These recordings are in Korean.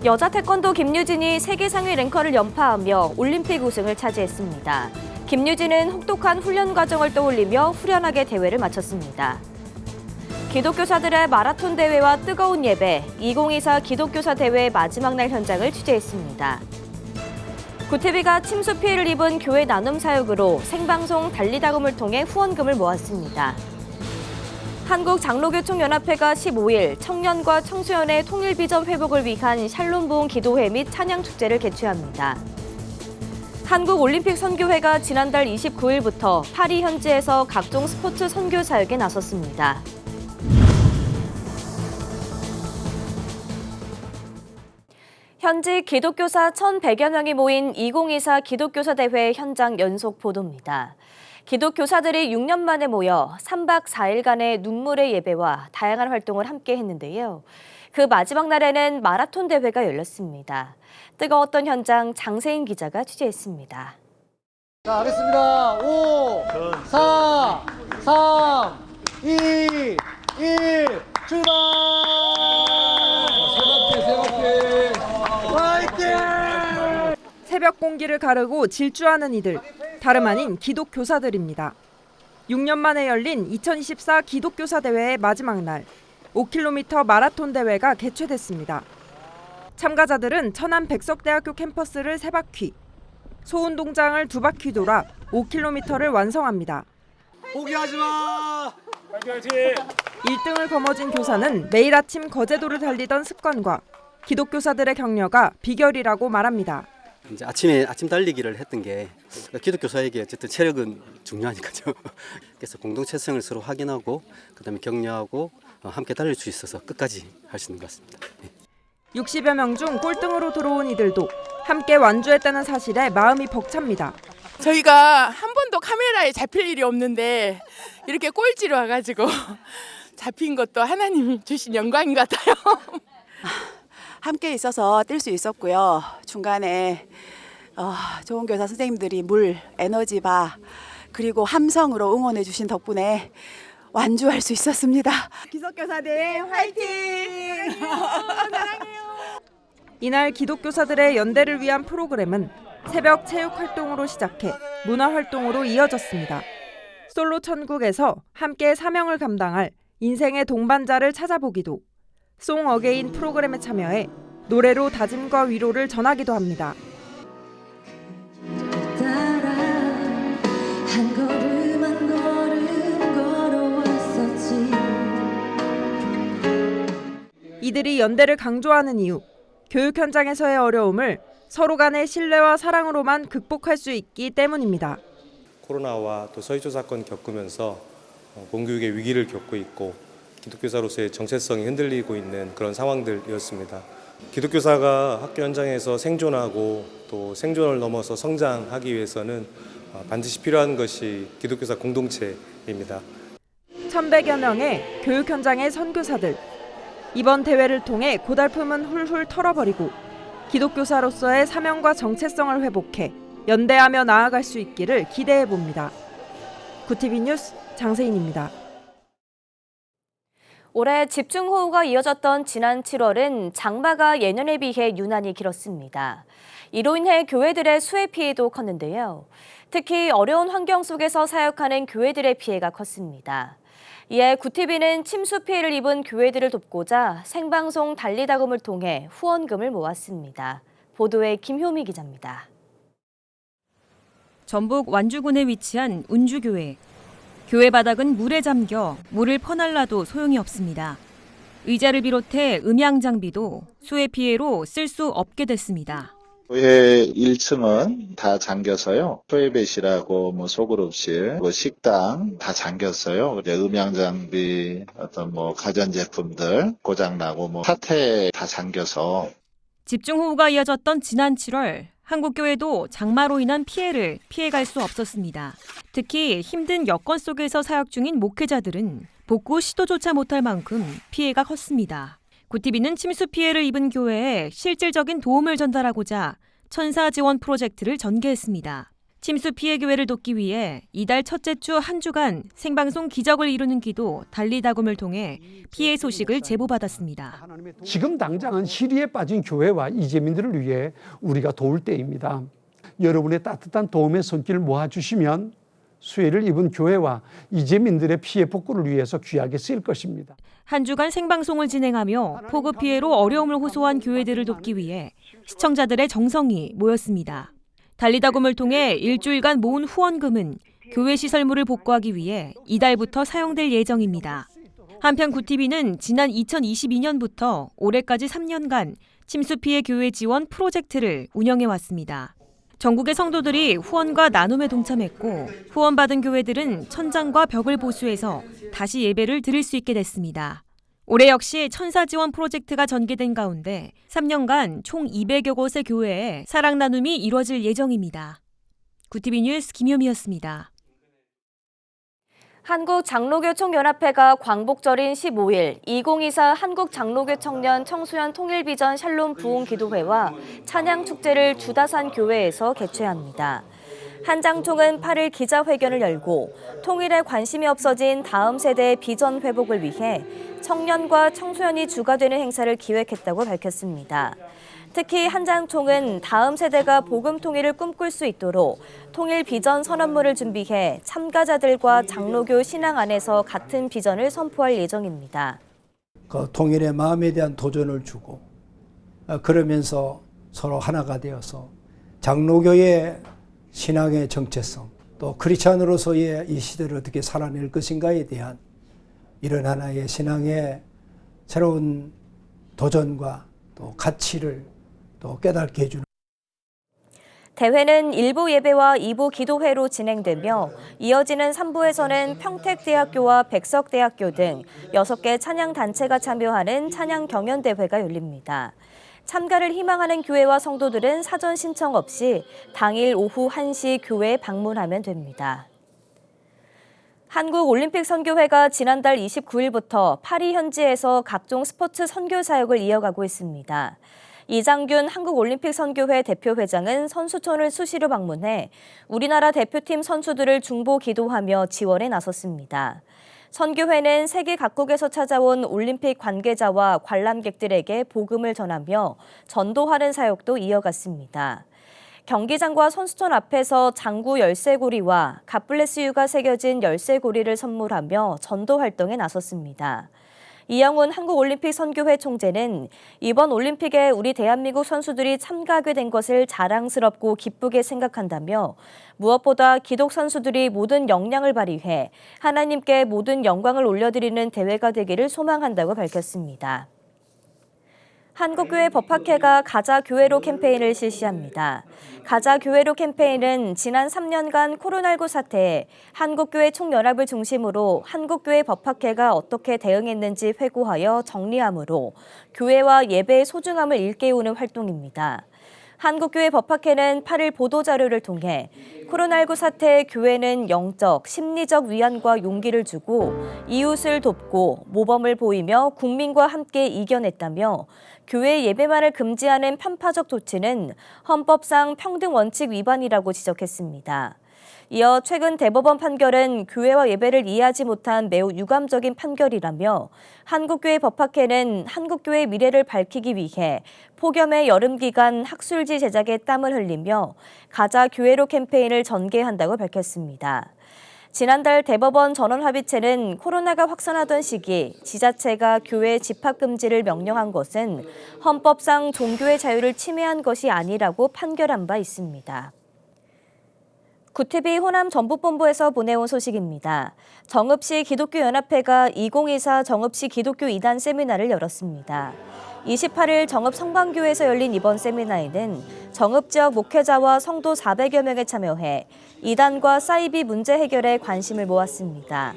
여자 태권도 김유진이 세계 상위 랭커를 연파하며 올림픽 우승을 차지했습니다. 김유진은 혹독한 훈련 과정을 떠올리며 후련하게 대회를 마쳤습니다. 기독교사들의 마라톤 대회와 뜨거운 예배, 2024 기독교사 대회 마지막 날 현장을 취재했습니다. 구티비가 침수 피해를 입은 교회 나눔 사역으로 생방송 달리다금을 통해 후원금을 모았습니다. 한국장로교총연합회가 15일 청년과 청소년의 통일비전 회복을 위한 샬롬 부흥 기도회 및 찬양축제를 개최합니다. 한국올림픽선교회가 지난달 29일부터 파리 현지에서 각종 스포츠 선교 사역에 나섰습니다. 현지 기독교사 1,100여 명이 모인 2024 기독교사 대회 현장 연속 보도입니다. 기독교사들이 6년 만에 모여 3박 4일간의 눈물의 예배와 다양한 활동을 함께 했는데요. 그 마지막 날에는 마라톤 대회가 열렸습니다. 뜨거웠던 현장 장세인 기자가 취재했습니다. 자, 하겠습니다. 5, 4, 3, 2, 1, 출발! 세 바퀴! 화이팅! 새벽 공기를 가르고 질주하는 이들, 다름 아닌 기독교사들입니다. 6년 만에 열린 2024 기독교사 대회의 마지막 날, 5km 마라톤 대회가 개최됐습니다. 참가자들은 천안 백석대학교 캠퍼스를 3바퀴, 소운동장을 2바퀴 돌아 5km를 완성합니다. 포기하지 마! 1등을 거머쥔 교사는 매일 아침 거제도를 달리던 습관과 기독교사들의 격려가 비결이라고 말합니다. 이제 아침 달리기를 했던 게 기독교사에게 어쨌든 체력은 중요하니까요. 그래서 공동체성을 서로 확인하고 그다음에 격려하고 함께 달릴 수 있어서 끝까지 할 수 있는 것 같습니다. 60여 명 중 꼴등으로 들어온 이들도 함께 완주했다는 사실에 마음이 벅찹니다. 저희가 한 번도 카메라에 잡힐 일이 없는데 이렇게 꼴찌로 와가지고 잡힌 것도 하나님 주신 영광인 것 같아요. 함께 있어서 뛸 수 있었고요. 중간에 좋은 교사 선생님들이 물, 에너지바 그리고 함성으로 응원해 주신 덕분에 완주할 수 있었습니다. 기독교사들 화이팅! 사랑해요. 이날 기독교사들의 연대를 위한 프로그램은 새벽 체육 활동으로 시작해 문화 활동으로 이어졌습니다. 솔로 천국에서 함께 사명을 감당할 인생의 동반자를 찾아보기도, 송 어게인 프로그램에 참여해 노래로 다짐과 위로를 전하기도 합니다. 한 걸음 한 걸음 걸어왔었지. 이들이 연대를 강조하는 이유, 교육 현장에서의 어려움을 서로 간의 신뢰와 사랑으로만 극복할 수 있기 때문입니다. 코로나와 또 서희조 사건 겪으면서 공교육의 위기를 겪고 있고 기독교사로서의 정체성이 흔들리고 있는 그런 상황들이었습니다. 기독교사가 학교 현장에서 생존하고 또 생존을 넘어서 성장하기 위해서는 반드시 필요한 것이 기독교사 공동체입니다. 1,100여 명의 교육 현장의 선교사들. 이번 대회를 통해 고달픔은 훌훌 털어버리고 기독교사로서의 사명과 정체성을 회복해 연대하며 나아갈 수 있기를 기대해 봅니다. 구티비 뉴스 장세인입니다. 올해 집중호우가 이어졌던 지난 7월은 장마가 예년에 비해 유난히 길었습니다. 이로 인해 교회들의 수해 피해도 컸는데요. 특히 어려운 환경 속에서 사역하는 교회들의 피해가 컸습니다. 이에 구티비는 침수 피해를 입은 교회들을 돕고자 생방송 달리다금을 통해 후원금을 모았습니다. 보도에 김효미 기자입니다. 전북 완주군에 위치한 운주교회. 교회 바닥은 물에 잠겨 물을 퍼날라도 소용이 없습니다. 의자를 비롯해 음향 장비도 수해 피해로 쓸 수 없게 됐습니다. 교회 1층은 다 잠겨서요. 토일렛이라고 소그룹실, 식당 다 잠겼어요. 음향 장비, 어떤 가전제품들 고장나고 사태 다 잠겨서. 집중호우가 이어졌던 지난 7월, 한국교회도 장마로 인한 피해를 피해갈 수 없었습니다. 특히 힘든 여건 속에서 사역 중인 목회자들은 복구 시도조차 못할 만큼 피해가 컸습니다. 구티비는 침수 피해를 입은 교회에 실질적인 도움을 전달하고자 천사 지원 프로젝트를 전개했습니다. 침수 피해 교회를 돕기 위해 이달 첫째 주 한 주간 생방송 기적을 이루는 기도 달리다굼을 통해 피해 소식을 제보받았습니다. 지금 당장은 시리에 빠진 교회와 이재민들을 위해 우리가 도울 때입니다. 여러분의 따뜻한 도움의 손길을 모아주시면 수해를 입은 교회와 이재민들의 피해 복구를 위해서 귀하게 쓰일 것입니다. 한 주간 생방송을 진행하며 폭우 피해로 어려움을 호소한 교회들을 돕기 위해 시청자들의 정성이 모였습니다. 달리다굼을 통해 일주일간 모은 후원금은 교회 시설물을 복구하기 위해 이달부터 사용될 예정입니다. 한편 구TV는 지난 2022년부터 올해까지 3년간 침수 피해 교회 지원 프로젝트를 운영해왔습니다. 전국의 성도들이 후원과 나눔에 동참했고 후원받은 교회들은 천장과 벽을 보수해서 다시 예배를 드릴 수 있게 됐습니다. 올해 역시 천사 지원 프로젝트가 전개된 가운데 3년간 총 200여 곳의 교회에 사랑 나눔이 이루어질 예정입니다. 구TV 뉴스 김효미였습니다. 한국장로교총연합회가 광복절인 15일 2024 한국장로교 청년 청소년 통일비전 샬롬 부흥기도회와 찬양축제를 주다산 교회에서 개최합니다. 한 장총은 8일 기자회견을 열고 통일에 관심이 없어진 다음 세대의 비전 회복을 위해 청년과 청소년이 주가 되는 행사를 기획했다고 밝혔습니다. 특히 한 장총은 다음 세대가 복음 통일을 꿈꿀 수 있도록 통일 비전 선언문을 준비해 참가자들과 장로교 신앙 안에서 같은 비전을 선포할 예정입니다. 그 통일의 마음에 대한 도전을 주고 그러면서 서로 하나가 되어서 장로교의 신앙의 정체성 또 크리스찬으로서의 이 시대를 어떻게 살아낼 것인가에 대한 이런 하나의 신앙의 새로운 도전과 또 가치를 또 깨닫게 해주는 대회는 1부 예배와 2부 기도회로 진행되며 이어지는 3부에서는 평택대학교와 백석대학교 등 6개 찬양단체가 참여하는 찬양경연대회가 열립니다. 참가를 희망하는 교회와 성도들은 사전 신청 없이 당일 오후 1시 교회에 방문하면 됩니다. 한국올림픽선교회가 지난달 29일부터 파리 현지에서 각종 스포츠 선교 사역을 이어가고 있습니다. 이장균 한국올림픽선교회 대표회장은 선수촌을 수시로 방문해 우리나라 대표팀 선수들을 중보 기도하며 지원에 나섰습니다. 선교회는 세계 각국에서 찾아온 올림픽 관계자와 관람객들에게 복음을 전하며 전도하는 사역도 이어갔습니다. 경기장과 선수촌 앞에서 장구 열쇠고리와 갓블레스유가 새겨진 열쇠고리를 선물하며 전도 활동에 나섰습니다. 이영훈 한국올림픽 선교회 총재는 이번 올림픽에 우리 대한민국 선수들이 참가하게 된 것을 자랑스럽고 기쁘게 생각한다며 무엇보다 기독 선수들이 모든 역량을 발휘해 하나님께 모든 영광을 올려드리는 대회가 되기를 소망한다고 밝혔습니다. 한국교회 법학회가 가자 교회로 캠페인을 실시합니다. 가자 교회로 캠페인은 지난 3년간 코로나19 사태에 한국교회 총연합을 중심으로 한국교회 법학회가 어떻게 대응했는지 회고하여 정리함으로 교회와 예배의 소중함을 일깨우는 활동입니다. 한국교회 법학회는 8일 보도자료를 통해 코로나19 사태에 교회는 영적, 심리적 위안과 용기를 주고 이웃을 돕고 모범을 보이며 국민과 함께 이겨냈다며 교회 예배만을 금지하는 편파적 조치는 헌법상 평등 원칙 위반이라고 지적했습니다. 이어 최근 대법원 판결은 교회와 예배를 이해하지 못한 매우 유감적인 판결이라며 한국교회 법학회는 한국교회의 미래를 밝히기 위해 폭염의 여름 기간 학술지 제작에 땀을 흘리며 가자 교회로 캠페인을 전개한다고 밝혔습니다. 지난달 대법원 전원합의체는 코로나가 확산하던 시기 지자체가 교회 집합 금지를 명령한 것은 헌법상 종교의 자유를 침해한 것이 아니라고 판결한 바 있습니다. 구TV 호남 전북본부에서 보내온 소식입니다. 정읍시 기독교연합회가 2024 정읍시 기독교 이단 세미나를 열었습니다. 28일 정읍 성방교에서 열린 이번 세미나에는 정읍 지역 목회자와 성도 400여 명에 참여해 이단과 사이비 문제 해결에 관심을 모았습니다.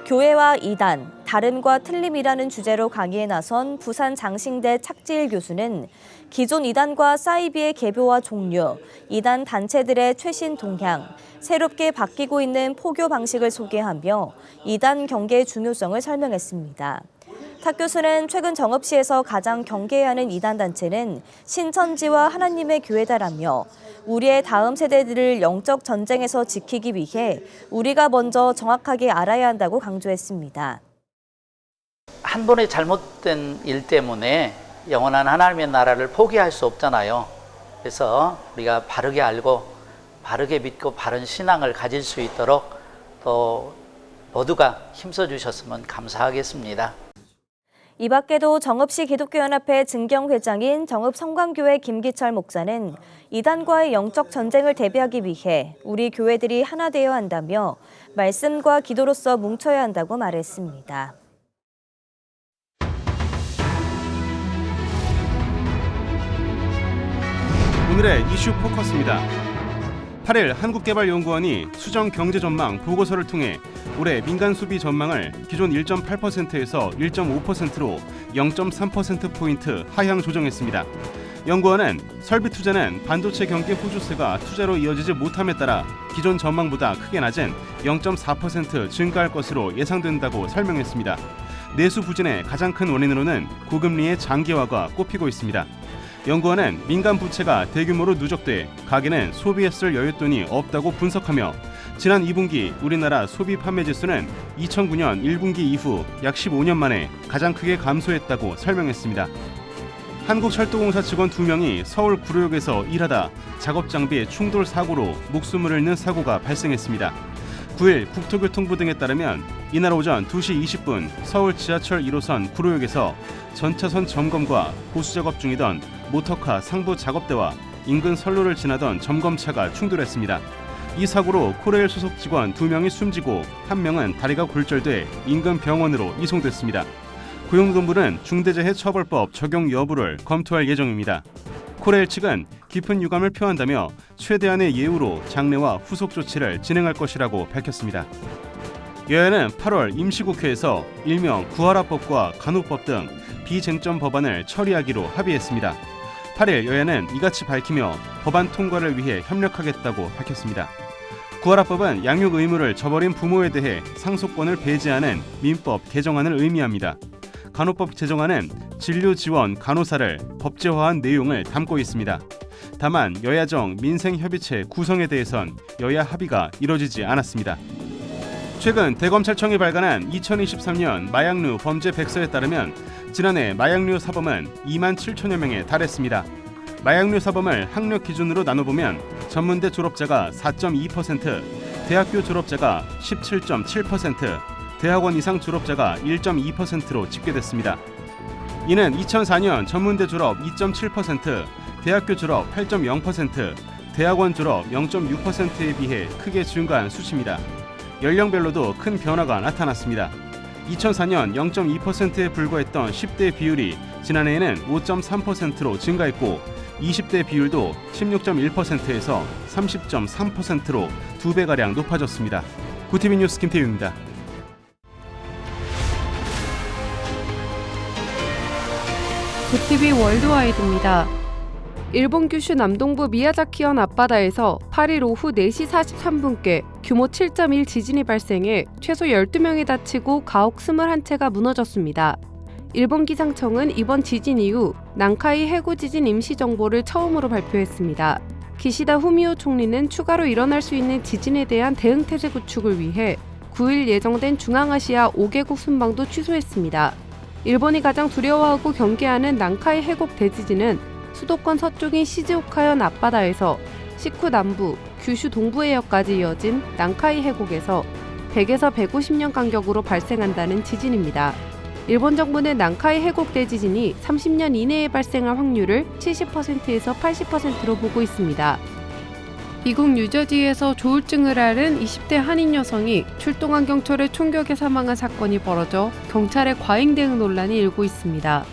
교회와 이단, 다름과 틀림이라는 주제로 강의에 나선 부산 장신대 착지일 교수는 기존 이단과 사이비의 개교와 종류, 이단 단체들의 최신 동향, 새롭게 바뀌고 있는 포교 방식을 소개하며 이단 경계의 중요성을 설명했습니다. 탁 교수는 최근 정읍시에서 가장 경계해야 하는 이단 단체는 신천지와 하나님의 교회다라며 우리의 다음 세대들을 영적 전쟁에서 지키기 위해 우리가 먼저 정확하게 알아야 한다고 강조했습니다. 한 번의 잘못된 일 때문에 영원한 하나님의 나라를 포기할 수 없잖아요. 그래서 우리가 바르게 알고 바르게 믿고 바른 신앙을 가질 수 있도록 또 모두가 힘써 주셨으면 감사하겠습니다. 이 밖에도 정읍시 기독교연합회 증경회장인 정읍성광교회 김기철 목사는 이단과의 영적 전쟁을 대비하기 위해 우리 교회들이 하나 되어야 한다며 말씀과 기도로서 뭉쳐야 한다고 말했습니다. 오늘의 이슈 포커스입니다. 8일 한국개발연구원이 수정경제전망 보고서를 통해 올해 민간 소비 전망을 기존 1.8%에서 1.5%로 0.3%포인트 하향 조정했습니다. 연구원은 설비 투자는 반도체 경기 호조세가 투자로 이어지지 못함에 따라 기존 전망보다 크게 낮은 0.4% 증가할 것으로 예상된다고 설명했습니다. 내수 부진의 가장 큰 원인으로는 고금리의 장기화가 꼽히고 있습니다. 연구원은 민간 부채가 대규모로 누적돼 가계는 소비했을 여윳돈이 없다고 분석하며 지난 2분기 우리나라 소비 판매 지수는 2009년 1분기 이후 약 15년 만에 가장 크게 감소했다고 설명했습니다. 한국철도공사 직원 2명이 서울 구로역에서 일하다 작업장비 충돌 사고로 목숨을 잃는 사고가 발생했습니다. 9일 국토교통부 등에 따르면 이날 오전 2시 20분 서울 지하철 1호선 구로역에서 전차선 점검과 보수작업 중이던 모터카 상부 작업대와 인근 선로를 지나던 점검차가 충돌했습니다. 이 사고로 코레일 소속 직원 2명이 숨지고 1명은 다리가 골절돼 인근 병원으로 이송됐습니다. 고용노동부는 중대재해처벌법 적용 여부를 검토할 예정입니다. 코레일 측은 깊은 유감을 표한다며 최대한의 예우로 장례와 후속 조치를 진행할 것이라고 밝혔습니다. 여야는 8월 임시국회에서 일명 구하라법과 간호법 등 비쟁점 법안을 처리하기로 합의했습니다. 8일 여야는 이같이 밝히며 법안 통과를 위해 협력하겠다고 밝혔습니다. 구하라법은 양육 의무를 저버린 부모에 대해 상속권을 배제하는 민법 개정안을 의미합니다. 간호법 제정안은 진료 지원 간호사를 법제화한 내용을 담고 있습니다. 다만 여야정 민생협의체 구성에 대해선 여야 합의가 이뤄지지 않았습니다. 최근 대검찰청이 발간한 2023년 마약류 범죄 백서에 따르면 지난해 마약류 사범은 2만 7천여 명에 달했습니다. 마약류 사범을 학력 기준으로 나눠보면 전문대 졸업자가 4.2%, 대학교 졸업자가 17.7%, 대학원 이상 졸업자가 1.2%로 집계됐습니다. 이는 2004년 전문대 졸업 2.7%, 대학교 졸업 8.0%, 대학원 졸업 0.6%에 비해 크게 증가한 수치입니다. 연령별로도 큰 변화가 나타났습니다. 2004년 0.2%에 불과했던 10대 비율이 지난해에는 5.3%로 증가했고 20대 비율도 16.1%에서 30.3%로 2배가량 높아졌습니다. 구티비 뉴스 김태유입니다. 구티비 월드와이드입니다. 일본 규슈 남동부 미야자키현 앞바다에서 8일 오후 4시 43분께 규모 7.1 지진이 발생해 최소 12명이 다치고 가옥 21채가 무너졌습니다. 일본 기상청은 이번 지진 이후 난카이 해구 지진 임시 정보를 처음으로 발표했습니다. 기시다 후미오 총리는 추가로 일어날 수 있는 지진에 대한 대응 태세 구축을 위해 9일 예정된 중앙아시아 5개국 순방도 취소했습니다. 일본이 가장 두려워하고 경계하는 난카이 해곡 대지진은 수도권 서쪽인 시즈오카현 앞바다에서 시쿠 남부, 규슈 동부 해역까지 이어진 난카이 해곡에서 100에서 150년 간격으로 발생한다는 지진입니다. 일본 정부는 난카이 해곡 대지진이 30년 이내에 발생할 확률을 70%에서 80%로 보고 있습니다. 미국 뉴저지에서 조울증을 앓은 20대 한인 여성이 출동한 경찰의 총격에 사망한 사건이 벌어져 경찰의 과잉 대응 논란이 일고 있습니다.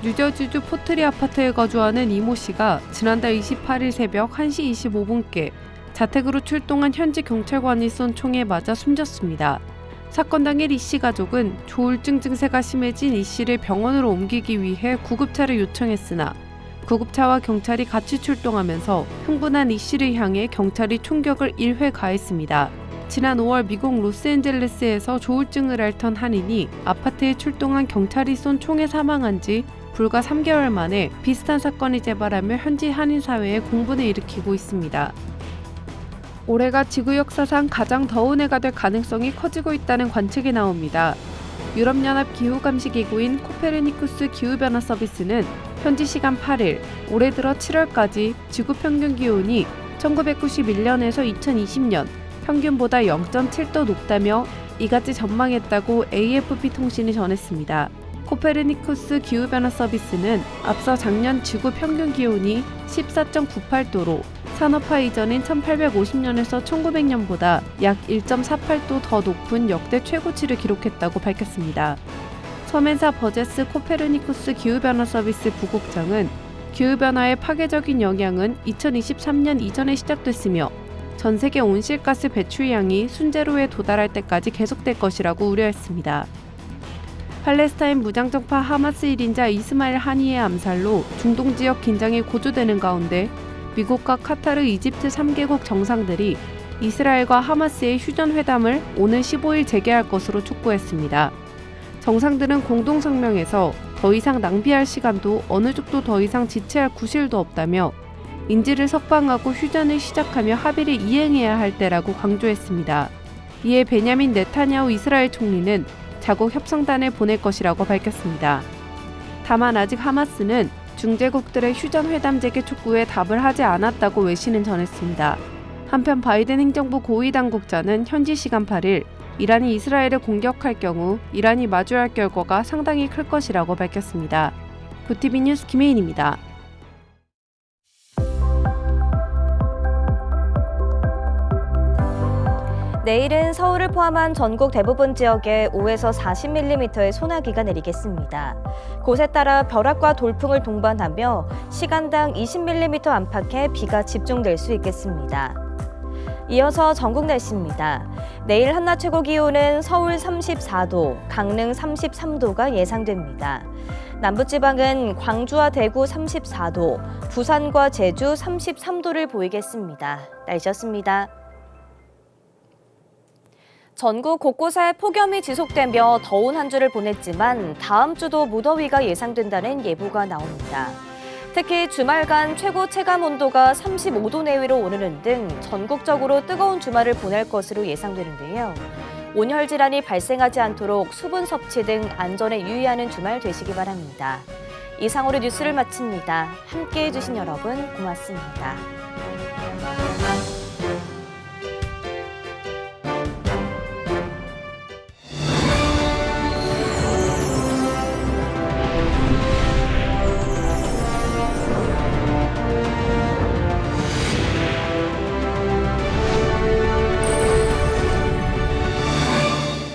뉴저지주 포트리 아파트에 거주하는 이모 씨가 지난달 28일 새벽 1시 25분께 자택으로 출동한 현지 경찰관이 쏜 총에 맞아 숨졌습니다. 사건 당일 이 씨 가족은 조울증 증세가 심해진 이 씨를 병원으로 옮기기 위해 구급차를 요청했으나 구급차와 경찰이 같이 출동하면서 흥분한 이 씨를 향해 경찰이 총격을 1회 가했습니다. 지난 5월 미국 로스앤젤레스에서 조울증을 앓던 한인이 아파트에 출동한 경찰이 쏜 총에 사망한 지 불과 3개월 만에 비슷한 사건이 재발하며 현지 한인 사회에 공분을 일으키고 있습니다. 올해가 지구 역사상 가장 더운 해가 될 가능성이 커지고 있다는 관측이 나옵니다. 유럽연합 기후감시기구인 코페르니쿠스 기후변화 서비스는 현지 시간 8일, 올해 들어 7월까지 지구 평균 기온이 1991년에서 2020년 평균보다 0.7도 높다며 이같이 전망했다고 AFP 통신이 전했습니다. 코페르니쿠스 기후변화 서비스는 앞서 작년 지구 평균 기온이 14.98도로 산업화 이전인 1850년에서 1900년보다 약 1.48도 더 높은 역대 최고치를 기록했다고 밝혔습니다. 서멘사 버제스 코페르니쿠스 기후변화 서비스 부국장은 기후변화의 파괴적인 영향은 2023년 이전에 시작됐으며 전 세계 온실가스 배출량이 순제로에 도달할 때까지 계속될 것이라고 우려했습니다. 팔레스타인 무장정파 하마스 1인자 이스마일 하니의 암살로 중동 지역 긴장이 고조되는 가운데 미국과 카타르, 이집트 3개국 정상들이 이스라엘과 하마스의 휴전회담을 오는 15일 재개할 것으로 촉구했습니다. 정상들은 공동성명에서 더 이상 낭비할 시간도 어느 쪽도 더 이상 지체할 구실도 없다며 인질을 석방하고 휴전을 시작하며 합의를 이행해야 할 때라고 강조했습니다. 이에 베냐민 네타냐후 이스라엘 총리는 자국 협상단을 보낼 것이라고 밝혔습니다. 다만 아직 하마스는 중재국들의 휴전회담 재개 촉구에 답을 하지 않았다고 외신은 전했습니다. 한편 바이든 행정부 고위당국자는 현지 시간 8일 이란이 이스라엘을 공격할 경우 이란이 마주할 결과가 상당히 클 것이라고 밝혔습니다. 부티비 뉴스 김혜인입니다. 내일은 서울을 포함한 전국 대부분 지역에 5에서 40mm의 소나기가 내리겠습니다. 곳에 따라 벼락과 돌풍을 동반하며 시간당 20mm 안팎의 비가 집중될 수 있겠습니다. 이어서 전국 날씨입니다. 내일 한낮 최고 기온은 서울 34도, 강릉 33도가 예상됩니다. 남부지방은 광주와 대구 34도, 부산과 제주 33도를 보이겠습니다. 날씨였습니다. 전국 곳곳에 폭염이 지속되며 더운 한 주를 보냈지만 다음 주도 무더위가 예상된다는 예보가 나옵니다. 특히 주말간 최고 체감 온도가 35도 내외로 오르는 등 전국적으로 뜨거운 주말을 보낼 것으로 예상되는데요. 온열 질환이 발생하지 않도록 수분 섭취 등 안전에 유의하는 주말 되시기 바랍니다. 이상으로 뉴스를 마칩니다. 함께해 주신 여러분 고맙습니다.